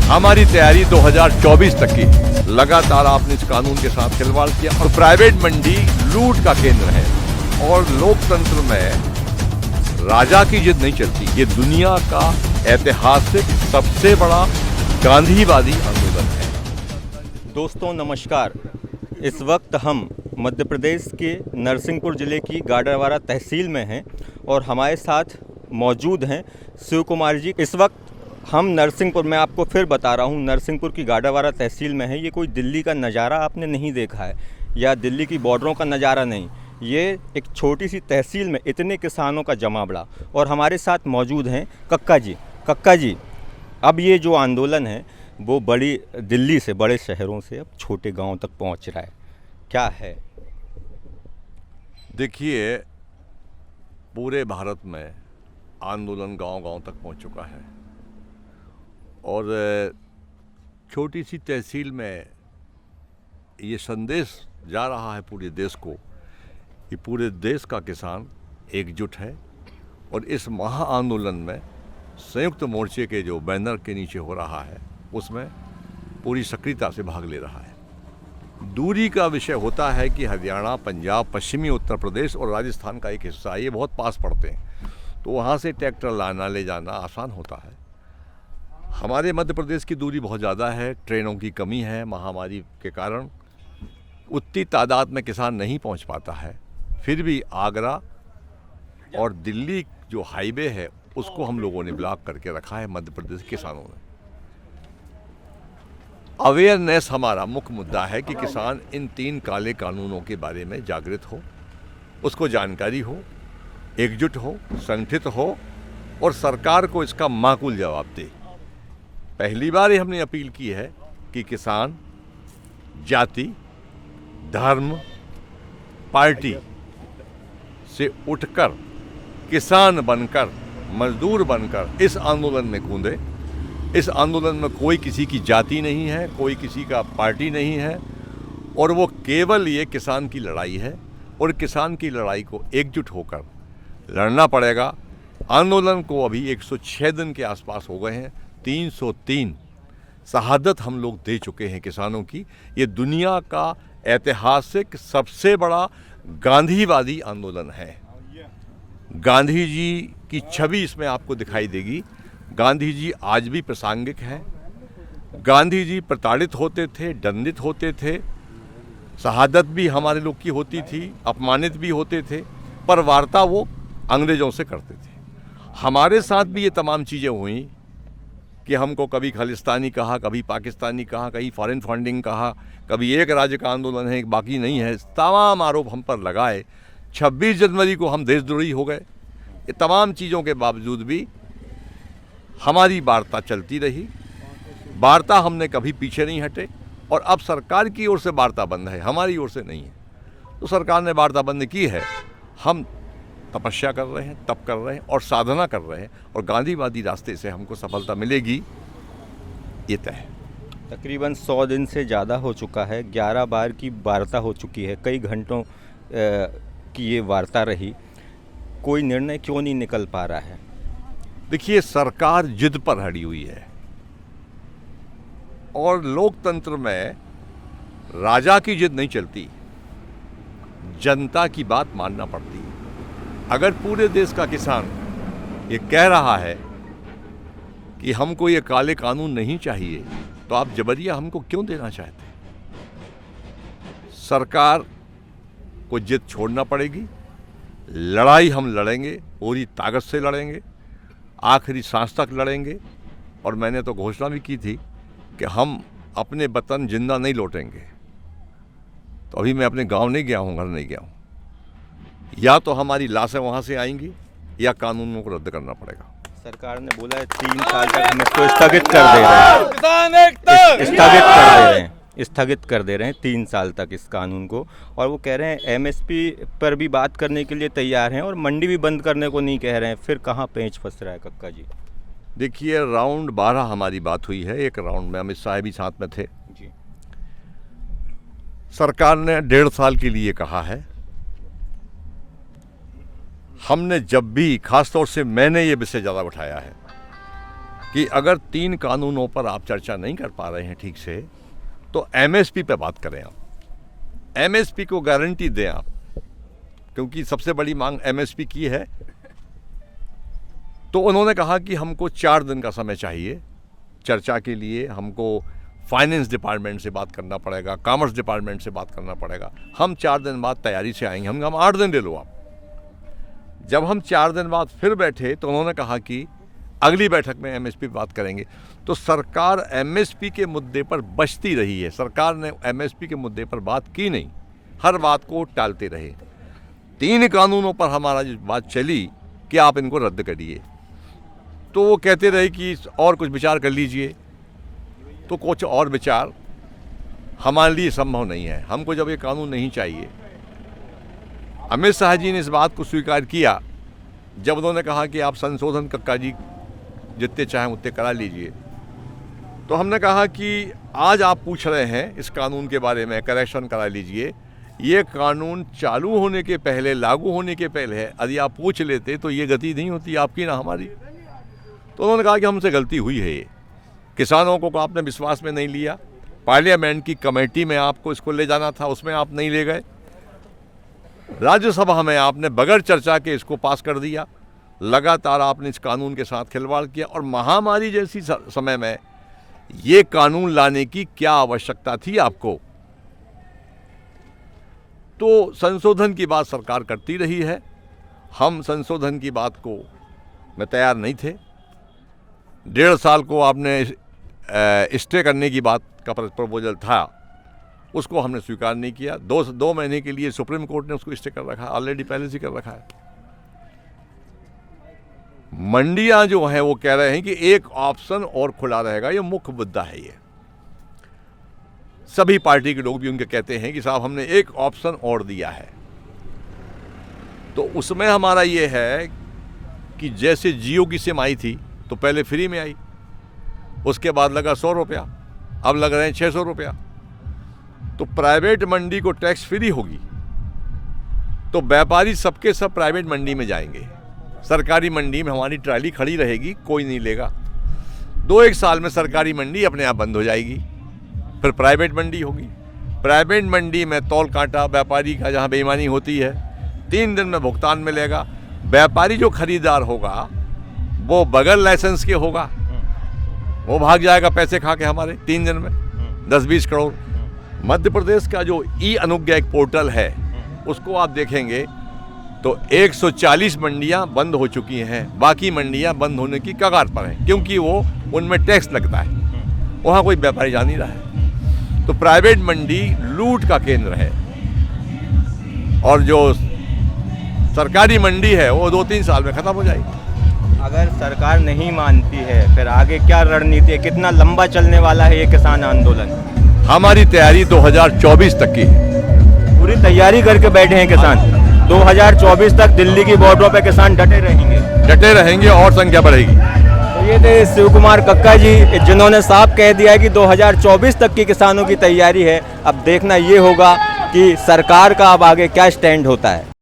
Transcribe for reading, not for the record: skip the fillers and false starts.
हमारी तैयारी 2024 तक की है। लगातार आपने इस कानून के साथ खिलवाड़ किया और प्राइवेट मंडी लूट का केंद्र है और लोकतंत्र में राजा की जिद नहीं चलती। ये दुनिया का ऐतिहासिक सबसे बड़ा गांधीवादी आंदोलन है। दोस्तों नमस्कार। इस वक्त हम मध्य प्रदेश के नरसिंहपुर ज़िले की गाडरवारा तहसील में हैं और हमारे साथ मौजूद हैं शिव कुमार जी। इस वक्त हम नरसिंहपुर, मैं आपको फिर बता रहा हूँ, नरसिंहपुर की गाडरवारा तहसील में है। ये कोई दिल्ली का नज़ारा आपने नहीं देखा है या दिल्ली की बॉर्डरों का नज़ारा नहीं। ये एक छोटी सी तहसील में इतने किसानों का जमावड़ा। और हमारे साथ मौजूद हैं कक्का जी। कक्का जी, अब ये जो आंदोलन है वो बड़ी दिल्ली से, बड़े शहरों से अब छोटे गांव तक पहुंच रहा है, क्या है? देखिए, पूरे भारत में आंदोलन गांव-गांव तक पहुंच चुका है और छोटी सी तहसील में ये संदेश जा रहा है पूरे देश को कि पूरे देश का किसान एकजुट है और इस महा आंदोलन में संयुक्त मोर्चे के जो बैनर के नीचे हो रहा है उसमें पूरी सक्रियता से भाग ले रहा है। दूरी का विषय होता है कि हरियाणा, पंजाब, पश्चिमी उत्तर प्रदेश और राजस्थान का एक हिस्सा है, ये बहुत पास पड़ते हैं, तो वहाँ से ट्रैक्टर लाना ले जाना आसान होता है। हमारे मध्य प्रदेश की दूरी बहुत ज़्यादा है, ट्रेनों की कमी है, महामारी के कारण उतनी तादाद में किसान नहीं पहुँच पाता है। फिर भी आगरा और दिल्ली जो हाईवे है उसको हम लोगों ने ब्लॉक करके रखा है मध्य प्रदेश के किसानों ने। अवेयरनेस हमारा मुख्य मुद्दा है कि किसान इन 3 काले कानूनों के बारे में जागृत हो, उसको जानकारी हो, एकजुट हो, संगठित हो और सरकार को इसका माकूल जवाब दे। पहली बार ही हमने अपील की है कि किसान जाति, धर्म, पार्टी से उठकर किसान बनकर, मजदूर बनकर इस आंदोलन में कूदे। इस आंदोलन में कोई किसी की जाति नहीं है, कोई किसी का पार्टी नहीं है और वो केवल ये किसान की लड़ाई है और किसान की लड़ाई को एकजुट होकर लड़ना पड़ेगा। आंदोलन को अभी 106 दिन के आसपास हो गए हैं, 303 शहादत हम लोग दे चुके हैं किसानों की। ये दुनिया का ऐतिहासिक सबसे बड़ा गांधीवादी आंदोलन है। गांधी जी की छवि इसमें आपको दिखाई देगी। गांधी जी आज भी प्रासंगिक हैं। गांधी जी प्रताड़ित होते थे, दंडित होते थे, शहादत भी हमारे लोग की होती थी, अपमानित भी होते थे, पर वार्ता वो अंग्रेज़ों से करते थे। हमारे साथ भी ये तमाम चीज़ें हुई कि हमको कभी खालिस्तानी कहा, कभी पाकिस्तानी कहा, कहीं फॉरेन फंडिंग कहा, कभी एक राज्य का आंदोलन है, एक बाकी नहीं है। तमाम आरोप हम पर लगाए। 26 जनवरी को हम देशद्रोही हो गए। ये तमाम चीज़ों के बावजूद भी हमारी वार्ता चलती रही। वार्ता हमने कभी पीछे नहीं हटे और अब सरकार की ओर से वार्ता बंद है, हमारी ओर से नहीं है। तो सरकार ने वार्ता बंद की है, हम तपस्या कर रहे हैं, तप कर रहे हैं और साधना कर रहे हैं और गांधीवादी रास्ते से हमको सफलता मिलेगी, ये तय है। तकरीबन 100 दिन से ज़्यादा हो चुका है, 11 बार की वार्ता हो चुकी है, कई घंटों की ये वार्ता रही। कोई निर्णय क्यों नहीं निकल पा रहा है? देखिए, सरकार जिद पर अड़ी हुई है और लोकतंत्र में राजा की जिद नहीं चलती, जनता की बात मानना पड़ती है। अगर पूरे देश का किसान ये कह रहा है कि हमको ये काले कानून नहीं चाहिए, तो आप जबरिया हमको क्यों देना चाहते? सरकार को जिद छोड़ना पड़ेगी। लड़ाई हम लड़ेंगे, पूरी ताकत से लड़ेंगे, आखिरी सांस तक लड़ेंगे। और मैंने तो घोषणा भी की थी कि हम अपने वतन जिंदा नहीं लौटेंगे। तो अभी मैं अपने गांव नहीं गया हूं, घर नहीं गया हूं। या तो हमारी लाशें वहां से आएंगी या कानूनों को रद्द करना पड़ेगा। सरकार ने बोला है 3 साल तक हम इसको स्थगित कर दे रहे हैं, स्थगित कर दे रहे हैं 3 साल तक इस कानून को। और वो कह रहे हैं एमएसपी पर भी बात करने के लिए तैयार हैं और मंडी भी बंद करने को नहीं कह रहे हैं। फिर कहाँ पेंच फंस रहा है कक्का जी? देखिए, राउंड 12 हमारी बात हुई है। एक राउंड में अमित शाह भी साथ में थे जी। सरकार ने 1.5 साल के लिए कहा है। हमने जब भी, खासतौर से मैंने ये विषय ज़्यादा उठाया है कि अगर 3 कानूनों पर आप चर्चा नहीं कर पा रहे हैं ठीक से, तो एमएसपी पे बात करें आप। एमएसपी को गारंटी दें आप, क्योंकि सबसे बड़ी मांग एमएसपी की है। तो उन्होंने कहा कि हमको 4 दिन का समय चाहिए चर्चा के लिए। हमको फाइनेंस डिपार्टमेंट से बात करना पड़ेगा, कॉमर्स डिपार्टमेंट से बात करना पड़ेगा। हम 4 दिन बाद तैयारी से आएंगे। हम 8 दिन ले लो आप। जब हम 4 दिन बाद फिर बैठे तो उन्होंने कहा कि अगली बैठक में एमएसपी बात करेंगे। तो सरकार एमएसपी के मुद्दे पर बचती रही है। सरकार ने एमएसपी के मुद्दे पर बात की नहीं, हर बात को टालते रहे। 3 कानूनों पर हमारा जो बात चली कि आप इनको रद्द करिए, तो वो कहते रहे कि और कुछ विचार कर लीजिए। तो कुछ और विचार हमारे लिए संभव नहीं है। हमको जब ये कानून नहीं चाहिए। अमित शाह जी ने इस बात को स्वीकार किया जब उन्होंने कहा कि आप संशोधन कक्का जी जितने चाहें उतने करा लीजिए। तो हमने कहा कि आज आप पूछ रहे हैं इस कानून के बारे में, करेक्शन करा लीजिए। ये कानून चालू होने के पहले, लागू होने के पहले है। यदि आप पूछ लेते तो ये गति नहीं होती आपकी ना हमारी। तो उन्होंने कहा कि हमसे गलती हुई है। ये किसानों को आपने विश्वास में नहीं लिया। पार्लियामेंट की कमेटी में आपको इसको ले जाना था, उसमें आप नहीं ले गए। राज्यसभा में आपने बगैर चर्चा के इसको पास कर दिया। लगातार आपने इस कानून के साथ खिलवाड़ किया। और महामारी जैसी समय में ये कानून लाने की क्या आवश्यकता थी आपको? तो संशोधन की बात सरकार करती रही है। हम संशोधन की बात को में तैयार नहीं थे। 1.5 साल को आपने स्टे करने की बात का प्रपोजल था, उसको हमने स्वीकार नहीं किया। 2 महीने के लिए सुप्रीम कोर्ट ने उसको स्टे कर रखा है, ऑलरेडी पहले से कर रखा है। मंडियां जो है वो कह रहे हैं कि एक ऑप्शन और खुला रहेगा। ये मुख्य मुद्दा है। ये सभी पार्टी के लोग भी उनके कहते हैं कि साहब हमने एक ऑप्शन और दिया है। तो उसमें हमारा ये है कि जैसे जियो की सिम आई थी तो पहले फ्री में आई, उसके बाद लगा 100 रुपया, अब लग रहे हैं 600 रुपया। तो प्राइवेट मंडी को टैक्स फ्री होगी तो व्यापारी सबके सब प्राइवेट मंडी में जाएंगे। सरकारी मंडी में हमारी ट्राली खड़ी रहेगी, कोई नहीं लेगा। 2-1 साल में सरकारी मंडी अपने आप बंद हो जाएगी, फिर प्राइवेट मंडी होगी। प्राइवेट मंडी में तौल कांटा व्यापारी का जहाँ बेईमानी होती है 3 दिन में भुगतान मिलेगा। व्यापारी जो खरीदार होगा वो बगैर लाइसेंस के होगा, वो भाग जाएगा पैसे खा के हमारे 3 दिन में 10-20 करोड़। मध्य प्रदेश का जो ई अनुज्ञा एक पोर्टल है उसको आप देखेंगे तो 140 मंडियां बंद हो चुकी हैं। बाकी मंडियां बंद होने की कगार पर हैं, क्योंकि वो उनमें टैक्स लगता है, वहाँ कोई व्यापारी जा नहीं रहा है। तो प्राइवेट मंडी लूट का केंद्र है और जो सरकारी मंडी है वो 2-3 साल में खत्म हो जाएगी। अगर सरकार नहीं मानती है फिर आगे क्या रणनीति है? कितना लंबा चलने वाला है ये किसान आंदोलन? हमारी तैयारी 2024 तक की है। पूरी तैयारी करके बैठे हैं किसान। 2024 तक दिल्ली की बॉर्डरों पे किसान डटे रहेंगे और संख्या बढ़ेगी। तो ये थे शिव कुमार कक्का जी, जिन्होंने साफ कह दिया है कि 2024 तक की किसानों की तैयारी है। अब देखना ये होगा कि सरकार का अब आगे क्या स्टैंड होता है।